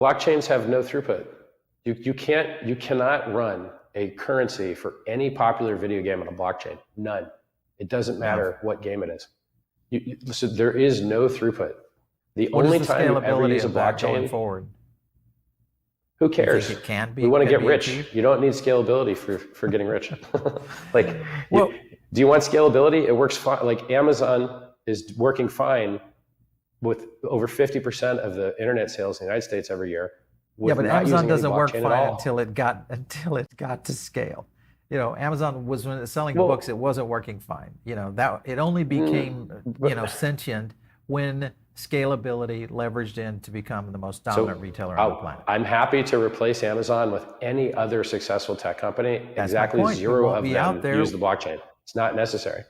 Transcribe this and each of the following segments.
Blockchains have no throughput. You cannot run a currency for any popular video game on a blockchain. None. It doesn't matter what game it is. Listen, there is no throughput. The only time you ever use a blockchain going forward. Who cares? It can be. We want to get rich. Achieved? You don't need scalability for getting rich. Like, do you want scalability? It works fine. Like Amazon is working fine with over 50% of the internet sales in the United States every year. Yeah, but Amazon doesn't work fine until it got to scale. You know, Amazon was selling books. It wasn't working fine. You know, that it only became sentient when scalability leveraged in to become the most dominant retailer on the planet. I'm happy to replace Amazon with any other successful tech company. Exactly zero of them use the blockchain. It's not necessary.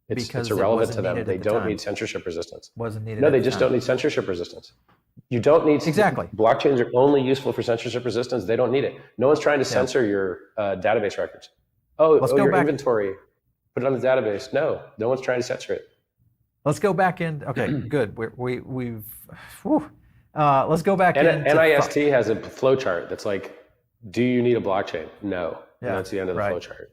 It's irrelevant to them. They don't need censorship resistance. Wasn't needed. No, they just don't need censorship resistance. You don't need blockchains are only useful for censorship resistance. They don't need it. No one's trying to censor your database records. Your inventory, put it on the database. No one's trying to censor it. Let's go back in. Okay, good. We've. Let's go back in. NIST has a flow chart that's like, do you need a blockchain? No. Yeah, and that's the end of the flow chart.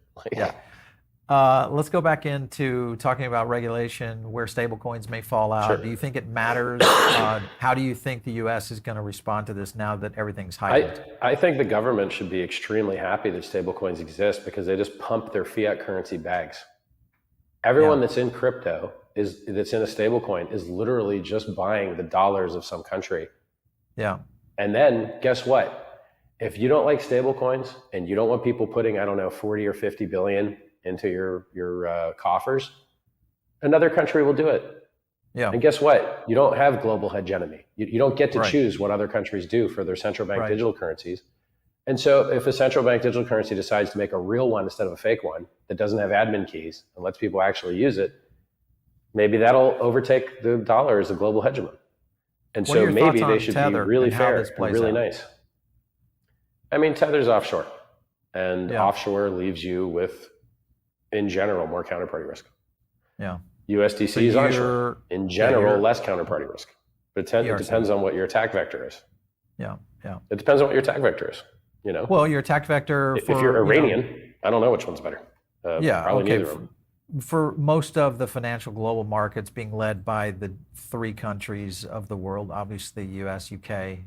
Let's go back into talking about regulation, where stablecoins may fall out. Sure. Do you think it matters? How do you think the U.S. is going to respond to this now that everything's heightened? I think the government should be extremely happy that stablecoins exist because they just pump their fiat currency bags. Everyone that's in crypto that's in a stablecoin is literally just buying the dollars of some country. Yeah. And then guess what? If you don't like stablecoins and you don't want people putting, 40 or 50 billion into your coffers, another country will do it. Yeah. And guess what? You don't have global hegemony. You don't get to choose what other countries do for their central bank digital currencies. And so if a central bank digital currency decides to make a real one instead of a fake one that doesn't have admin keys and lets people actually use it, maybe that'll overtake the dollar as a global hegemon. And so maybe they should be really fair and really nice. I mean, Tether's offshore, and offshore leaves you with, in general, more counterparty risk. Yeah. USDC is onshore. In general, less counterparty risk. But it depends on what your attack vector is. Yeah. It depends on what your attack vector is. You know. Well, your attack vector. If you're Iranian, I don't know which one's better. Probably neither of them. For most of the financial global markets being led by the three countries of the world, obviously US, UK,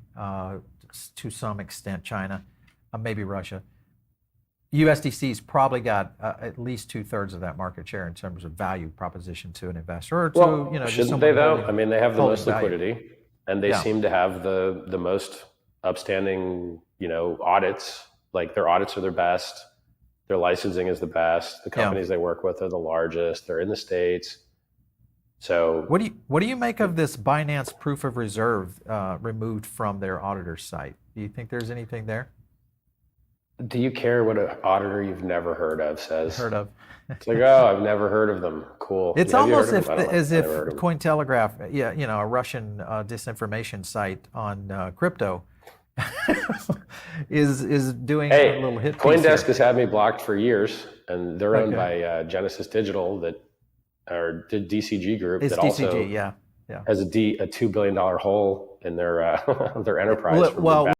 to some extent China, maybe Russia. USDC's probably got at least 2/3 of that market share in terms of value proposition to an investor. Or shouldn't they though? I mean, they have the most liquidity, and they seem to have the most upstanding, audits. Like their audits are their best. Their licensing is the best. The companies they work with are the largest. They're in the States. So what do you make of this Binance proof of reserve removed from their auditor site? Do you think there's anything there? Do you care what an auditor you've never heard of says? Heard of. It's like, a I've never heard of them. Cool. It's almost as if Cointelegraph, a Russian disinformation site on crypto, is doing a little hit piece. CoinDesk has had me blocked for years, and they're owned by Genesis Digital, or DCG Group, it's that DCG, also has a $2 billion hole in their enterprise.